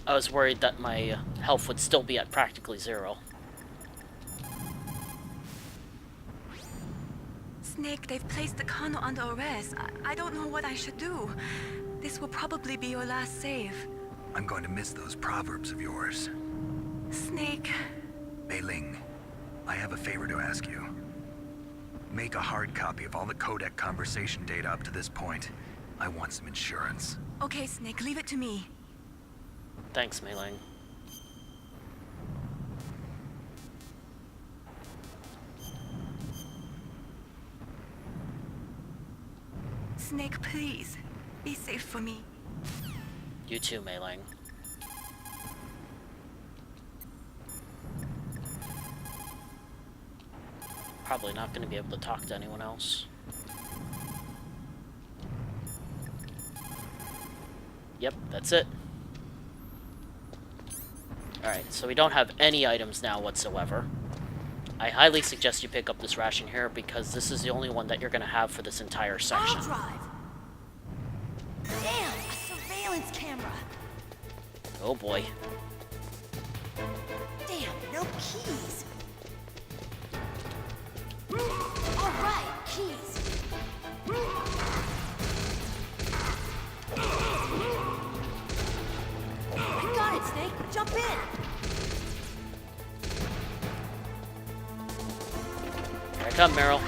I was worried that my health would still be at practically 0. Snake, they've placed the Kano under arrest. I don't know what I should do. This will probably be your last save. I'm going to miss those proverbs of yours. Snake... Mei-Ling, I have a favor to ask you. Make a hard copy of all the codec conversation data up to this point. I want some insurance. Okay, Snake, leave it to me. Thanks, Mei-Ling. Snake, please. Be safe for me. You too, Mei-Ling. Probably not going to be able to talk to anyone else. Yep, that's it. Alright, so we don't have any items now whatsoever. I highly suggest you pick up this ration here because this is the only one that you're going to have for this entire section. I'll drive. Damn, a surveillance camera. Oh boy. Damn, no keys. All right, keys. I got it, Snake. Jump in. Here I come, Meryl.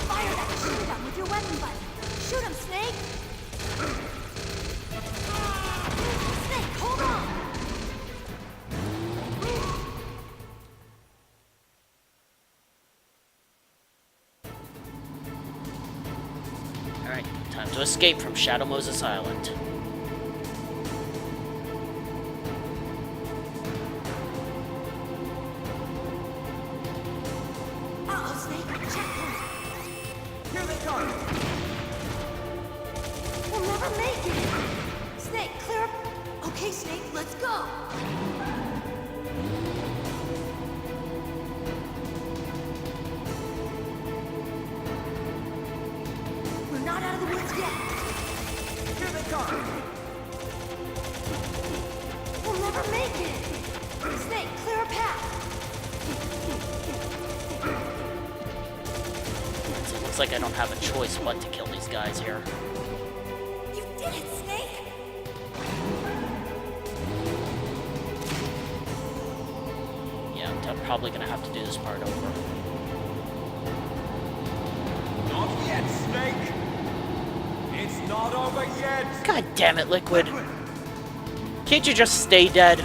Fire that machine gun with your weapon button. Shoot him, Snake. Snake, hold on. Alright, time to escape from Shadow Moses Island. Uh-oh, Snake. Checkpoint. Here they come! We'll never make it. Snake, clear up. Okay, Snake, let's go. We're not out of the woods yet. Here they come! We'll never make it. Snake, clear a path. It looks like I don't have a choice but to kill these guys here. You did it, Snake. Yeah, I'm probably gonna have to do this part over. Not yet, Snake! It's not over yet! God damn it, Liquid. Can't you just stay dead?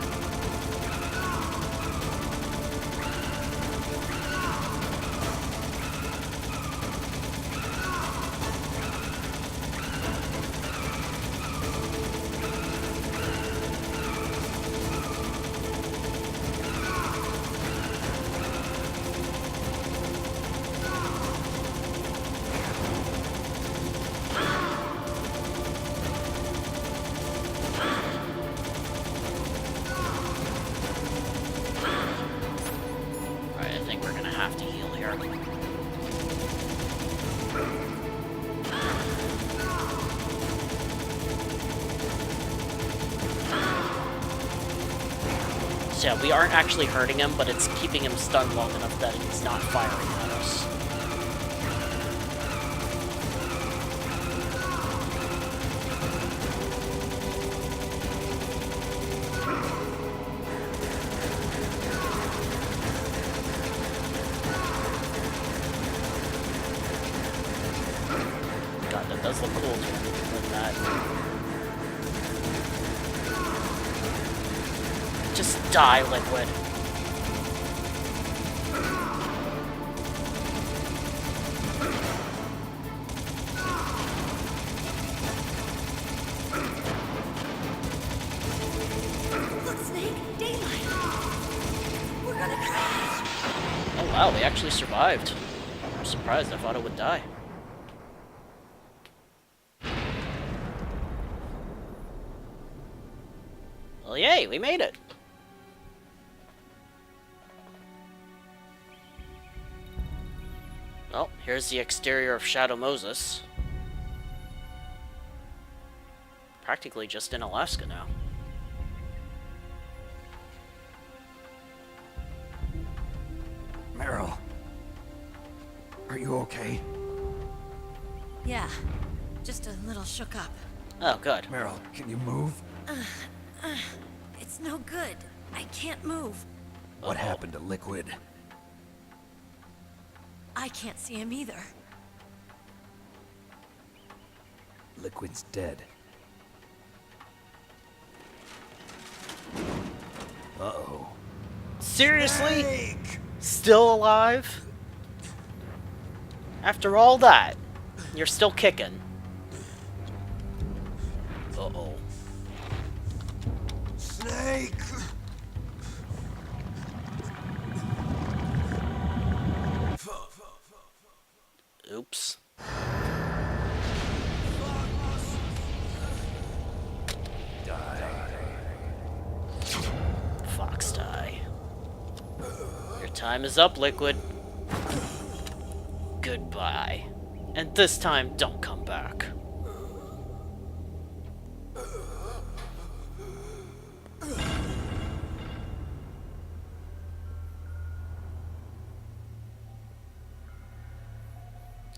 Alright, I think we're gonna have to heal here. So yeah, we aren't actually hurting him, but it's keeping him stunned long enough that he's not firing at us. God, that does look cool with that. Just die, Liquid. Look, Snake, daylight. We're gonna crash. Oh wow, they actually survived. I'm surprised, I thought it would die. Well, yay, we made it. Well, here's the exterior of Shadow Moses. practically just in Alaska now. Meryl. Are you okay? Yeah, just a little shook up. Oh, good. Meryl, can you move? It's no good. I can't move. What happened to Liquid? I can't see him either. Liquid's dead. Uh-oh. Seriously? Still alive? After all that, you're still kicking. Uh-oh. Snake! Oops. FoxDie. Your time is up, Liquid. Goodbye. And this time, don't come back.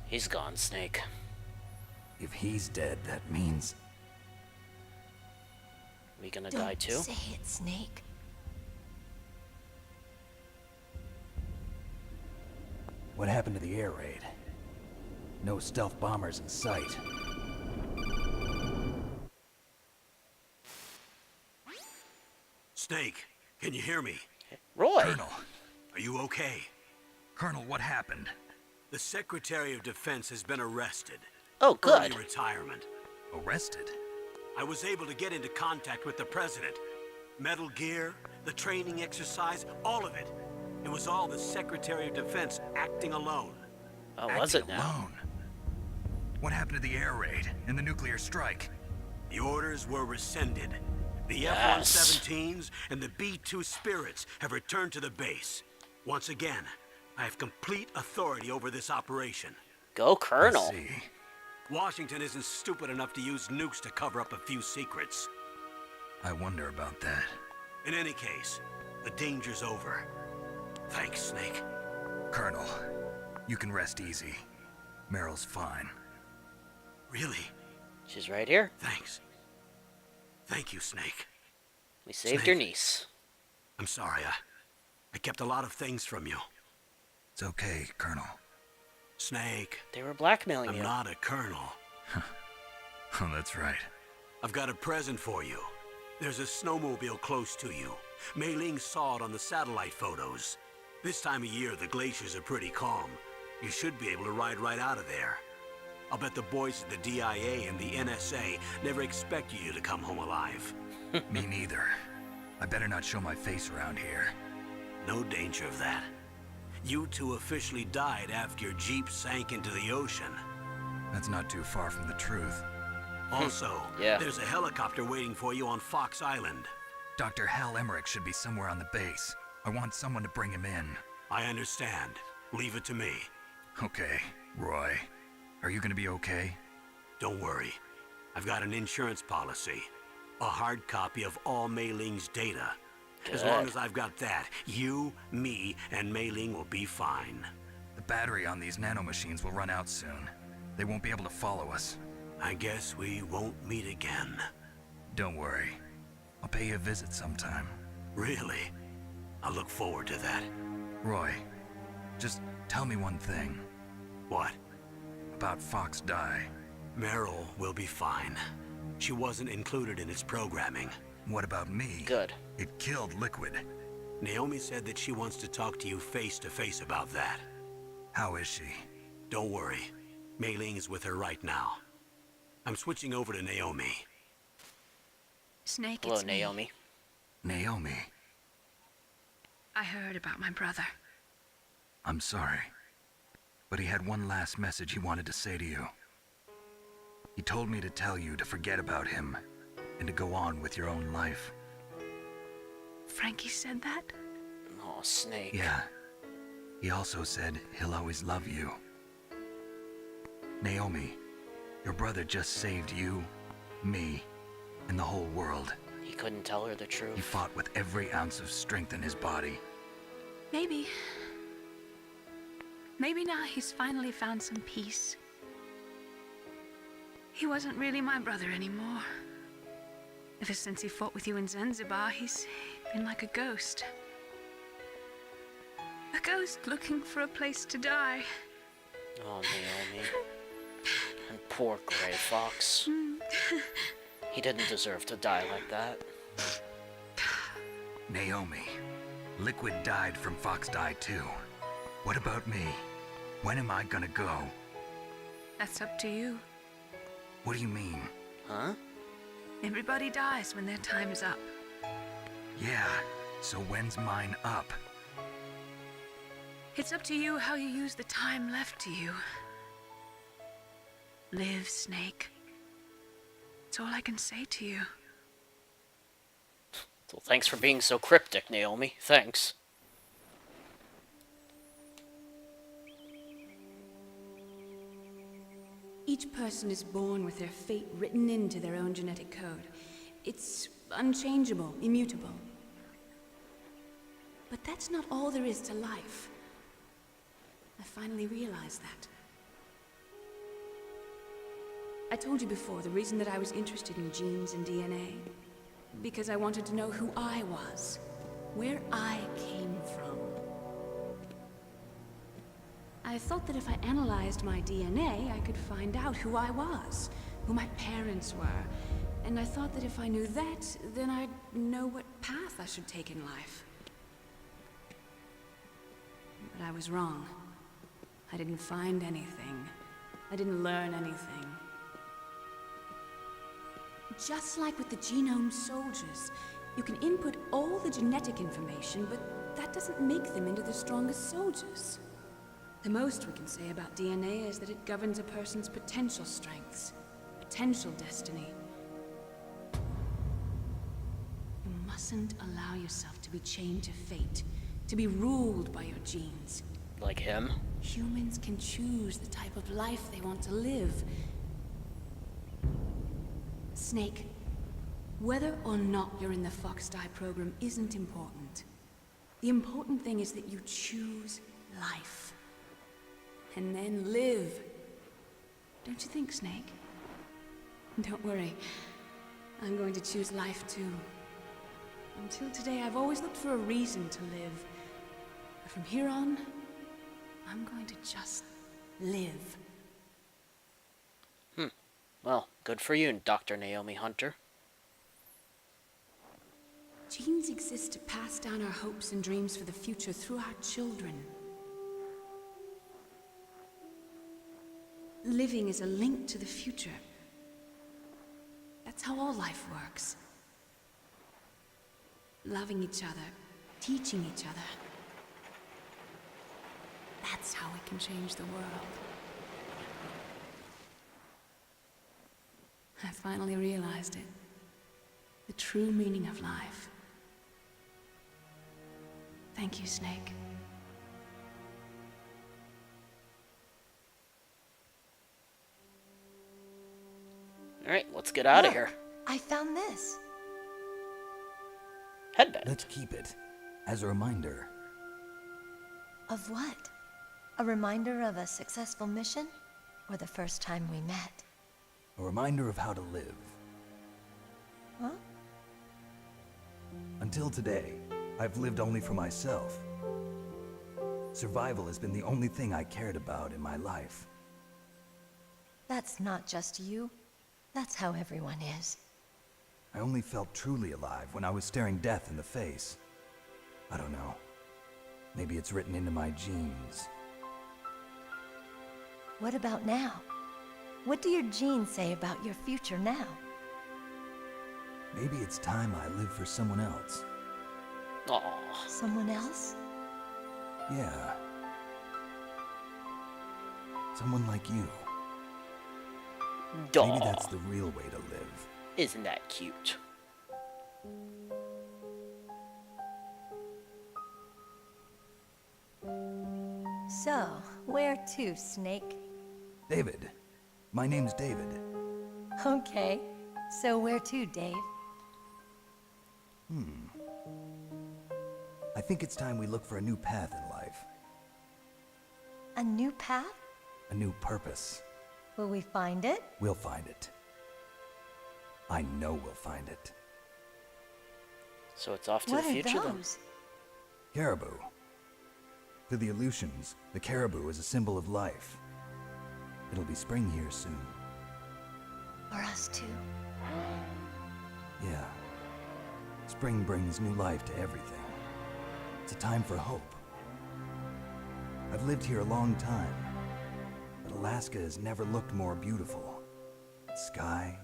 He's gone, Snake. If he's dead, that means... We gonna Don't die too? say it, Snake. What happened to the air raid? No stealth bombers in sight. Snake, can you hear me? Roy! Colonel. Are you okay? Colonel, what happened? The Secretary of Defense has been arrested. Oh, good. Early retirement. Arrested? I was able to get into contact with the President. Metal Gear, the training exercise, all of it. It was all the Secretary of Defense acting alone. Oh, was it Acting now? alone. What happened to the air raid and the nuclear strike? The orders were rescinded. The Yes. F-117s and the B-2 Spirits have returned to the base. Once again, I have complete authority over this operation. Go, Colonel. I see. Washington isn't stupid enough to use nukes to cover up a few secrets. I wonder about that. In any case, the danger's over. Thanks, Snake. Colonel, you can rest easy. Meryl's fine. Really? She's right here. Thanks. Thank you, Snake. We saved Snake. your niece. I'm sorry, I kept a lot of things from you. It's okay, Colonel. Snake, They were blackmailing I'm you. not a colonel. Oh, that's right. I've got a present for you. There's a snowmobile close to you. Mei-Ling saw it on the satellite photos. This time of year, the glaciers are pretty calm. You should be able to ride right out of there. I'll bet the boys at the DIA and the NSA never expected you to come home alive. Me neither. I better not show my face around here. No danger of that. You two officially died after your Jeep sank into the ocean. That's not too far from the truth. Also, Yeah. there's a helicopter waiting for you on Fox Island. Dr. Hal Emmerich should be somewhere on the base. I want someone to bring him in. I understand. Leave it to me. Okay, Roy. Are you gonna be okay? Don't worry. I've got an insurance policy. A hard copy of all Mei-Ling's data. As long Good. as I've got that, you, me, and Mei-Ling will be fine. The battery on these nanomachines will run out soon. They won't be able to follow us. I guess we won't meet again. Don't worry. I'll pay you a visit sometime. Really? I look forward to that. Roy, just tell me one thing. What? About FoxDie. Meryl will be fine. She wasn't included in its programming. What about me? Good. It killed Liquid. Naomi said that she wants to talk to you face to face about that. How is she? Don't worry. Mei-Ling is with her right now. I'm switching over to Naomi. Snake, Hello, it's me. Naomi. Naomi, I heard about my brother. I'm sorry. But he had one last message he wanted to say to you. He told me to tell you to forget about him and to go on with your own life. Frankie said that? Oh, Snake. Yeah. He also said he'll always love you. Naomi, your brother just saved you, me, in the whole world. He couldn't tell her the He truth. fought with every ounce of strength in his body. Maybe. Maybe now he's finally found some peace. He wasn't really my brother anymore. Ever since he fought with you in Zanzibar, he's been like a ghost. A ghost looking for a place to die. Oh, Naomi. And poor Gray Fox. He didn't deserve to die like that. Naomi, Liquid died from FoxDie too. What about me? When am I gonna go? That's up to you. What do you mean? Huh? Everybody dies when their time is up. Yeah, so when's mine up? It's up to you how you use the time left to you. Live, Snake. That's all I can say to you. Well, thanks for being so cryptic, Naomi. Thanks. Each person is born with their fate written into their own genetic code. It's unchangeable, immutable. But that's not all there is to life. I finally realized that. I told you before the reason that I was interested in genes and DNA. Because I wanted to know who I was, where I came from. I thought that if I analyzed my DNA, I could find out who I was, who my parents were. And I thought that if I knew that, then I'd know what path I should take in life. But I was wrong. I didn't find anything. I didn't learn anything. Just like with the genome soldiers, you can input all the genetic information, but that doesn't make them into the strongest soldiers. The most we can say about DNA is that it governs a person's potential strengths, potential destiny. You mustn't allow yourself to be chained to fate, to be ruled by your genes. Like him? Humans can choose the type of life they want to live. Snake, whether or not you're in the FoxDie program isn't important. The important thing is that you choose life. And then live. Don't you think, Snake? Don't worry. I'm going to choose life too. Until today, I've always looked for a reason to live. But from here on, I'm going to just live. Well, good for you, Dr. Naomi Hunter. Genes exist to pass down our hopes and dreams for the future through our children. Living is a link to the future. That's how all life works. Loving each other, teaching each other. That's how we can change the world. I finally realized it. The true meaning of life. Thank you, Snake. Alright, let's get out of Look, here. I found this. Headband. Let's keep it as a reminder. Of what? A reminder of a successful mission? Or the first time we met? A reminder of how to live. Huh? Until today, I've lived only for myself. Survival has been the only thing I cared about in my life. That's not just you. That's how everyone is. I only felt truly alive when I was staring death in the face. I don't know. Maybe it's written into my genes. What about now? What do your genes say about your future now? Maybe it's time I live for someone else. Aw. Someone else? Yeah. Someone like you. Maybe that's the real way to live. Isn't that cute? So, where to, Snake? David. My name's David. Okay. So where to, Dave? I think it's time we look for a new path in life. A new path? A new purpose. Will we find it? We'll find it. I know we'll find it. So it's off to What the are future then. those? Caribou. To the Aleutians, the caribou is a symbol of life. It'll be spring here soon. For us too. Yeah. Spring brings new life to everything. It's a time for hope. I've lived here a long time, but Alaska has never looked more beautiful. The sky,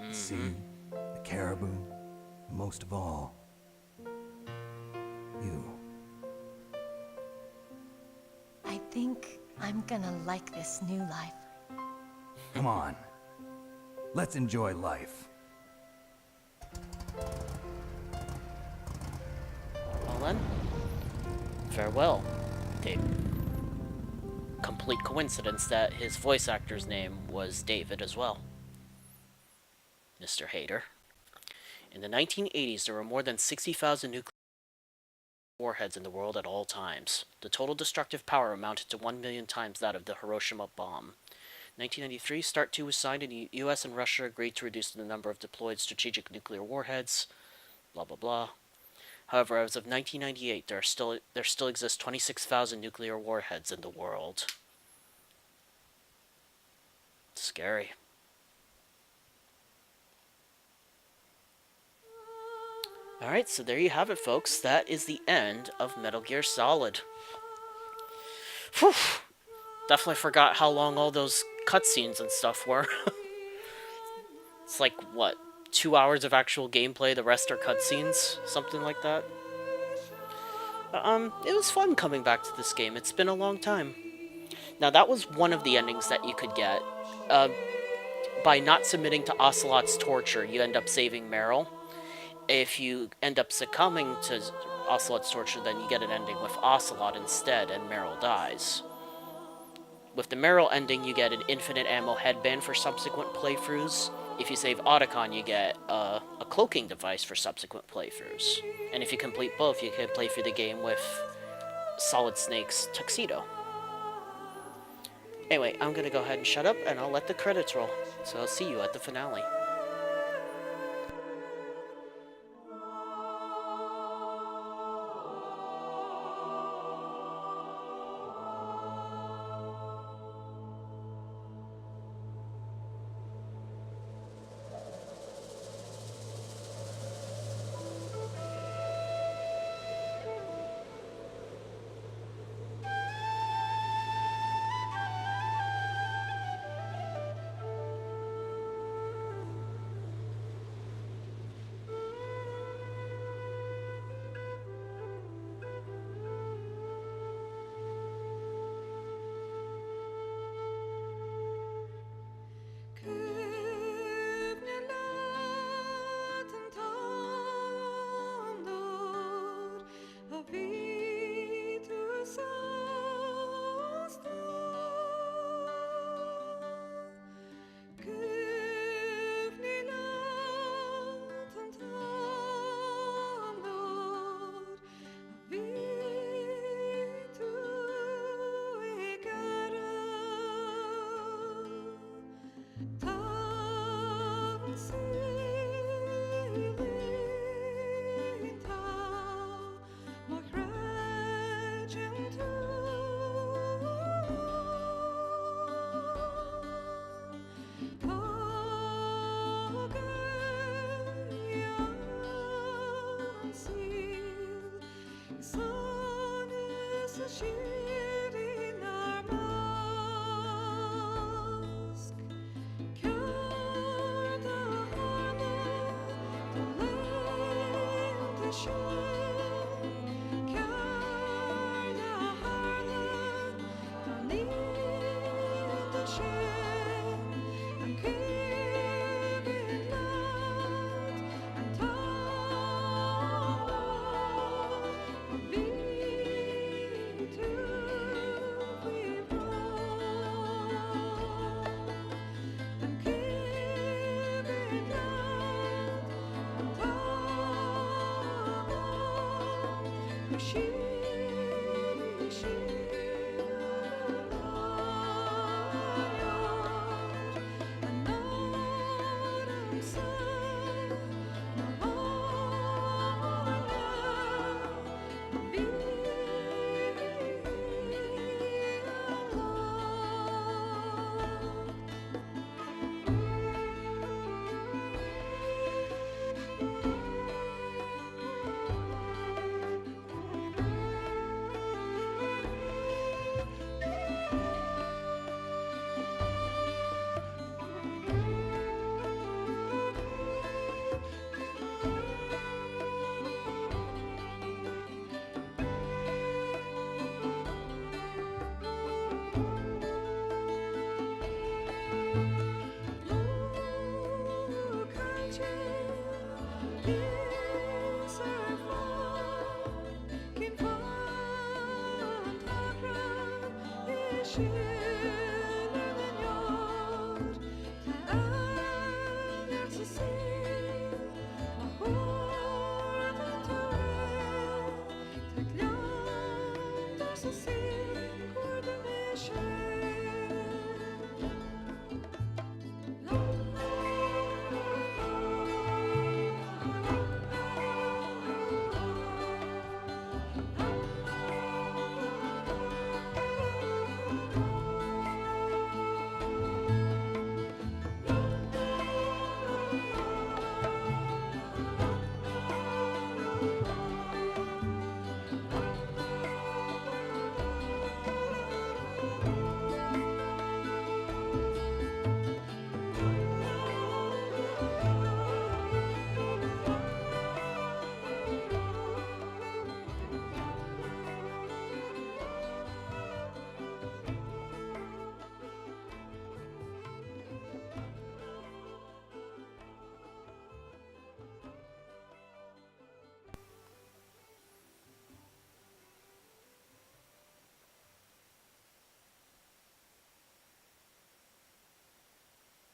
the sea, the caribou, and most of all, you. I think I'm gonna like this new life. Come on. Let's enjoy life. Well then, farewell, Dave. Complete coincidence that his voice actor's name was David as well. Mr. Hader. In the 1980s, there were more than 60,000 nuclear warheads in the world at all times. The total destructive power amounted to 1 million times that of the Hiroshima bomb. 1993, START 2 was signed and the US and Russia agreed to reduce the number of deployed strategic nuclear warheads. Blah blah blah. However, as of 1998, there still exist 26,000 nuclear warheads in the world. Scary. Alright, so there you have it, folks. That is the end of Metal Gear Solid. Whew! Definitely forgot how long all those cutscenes and stuff were. It's like, what, 2 hours of actual gameplay, the rest are cutscenes? Something like that. It was fun coming back to this game. It's been a long time. Now, that was one of the endings that you could get. By not submitting to Ocelot's torture, you end up saving Meryl. If you end up succumbing to Ocelot's torture, then you get an ending with Ocelot instead, and Meryl dies. With the Meryl ending, you get an infinite ammo headband for subsequent playthroughs. If you save Otacon, you get a cloaking device for subsequent playthroughs. And if you complete both, you can play through the game with Solid Snake's tuxedo. Anyway, I'm gonna go ahead and shut up, and I'll let the credits roll. So I'll see you at the finale. To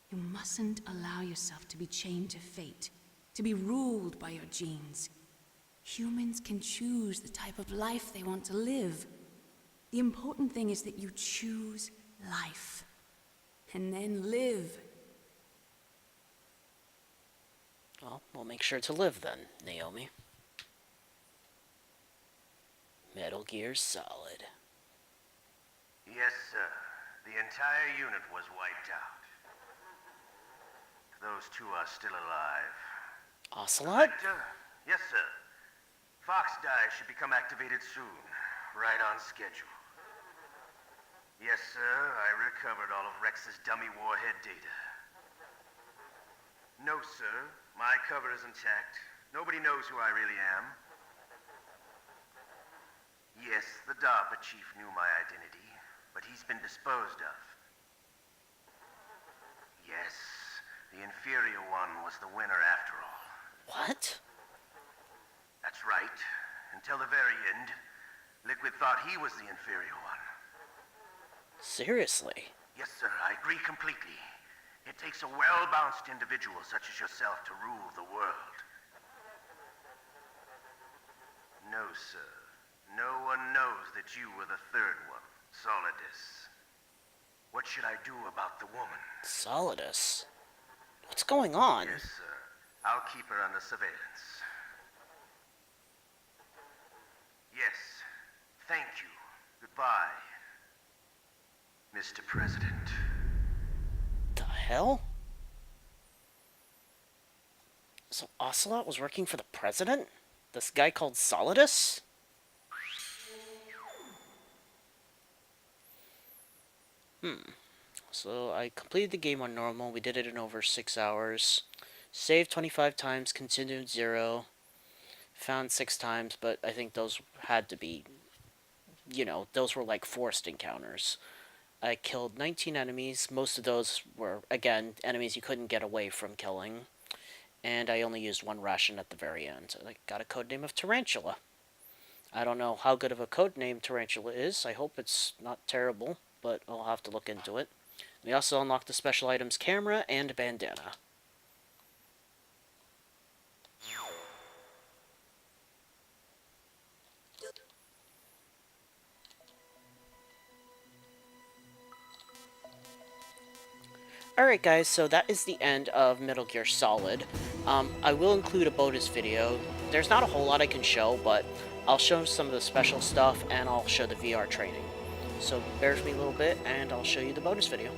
You mustn't allow yourself to be chained to fate, to be ruled by your genes. Humans can choose the type of life they want to live. The important thing is that you choose life. And then live. Well, we'll make sure to live then, Naomi. Metal Gear Solid. Yes, sir. The entire unit was wiped out. Those two are still alive. Ocelot? Yes, sir. FoxDie should become activated soon. Right on schedule. Yes, sir. I recovered all of Rex's dummy warhead data. No, sir. My cover is intact. Nobody knows who I really am. Yes, the DARPA chief knew my identity, but he's been disposed of. Yes, the inferior one was the winner after all. What? That's right. Until the very end, Liquid thought he was the inferior one. Seriously? Yes, sir, I agree completely. It takes a well-balanced individual such as yourself to rule the world. No, sir. No one knows that you were the third one, Solidus. What should I do about the woman? Solidus? What's going on? Yes, sir. I'll keep her under surveillance. Yes. Thank you. Goodbye, Mr. President. The hell? So Ocelot was working for the president? This guy called Solidus? So I completed the game on normal. We did it in over 6 hours. Saved 25 times, continued 0. Found 6 times, but I think those had to be, you know, those were like forced encounters. I killed 19 enemies. Most of those were, again, enemies you couldn't get away from killing. And I only used 1 ration at the very end. I got a codename of Tarantula. I don't know how good of a codename Tarantula is. I hope it's not terrible, but I'll have to look into it. We also unlocked the special items camera and bandana. Alright guys, so that is the end of Metal Gear Solid. I will include a bonus video. There's not a whole lot I can show, but I'll show some of the special stuff and I'll show the VR training. So bear with me a little bit and I'll show you the bonus video.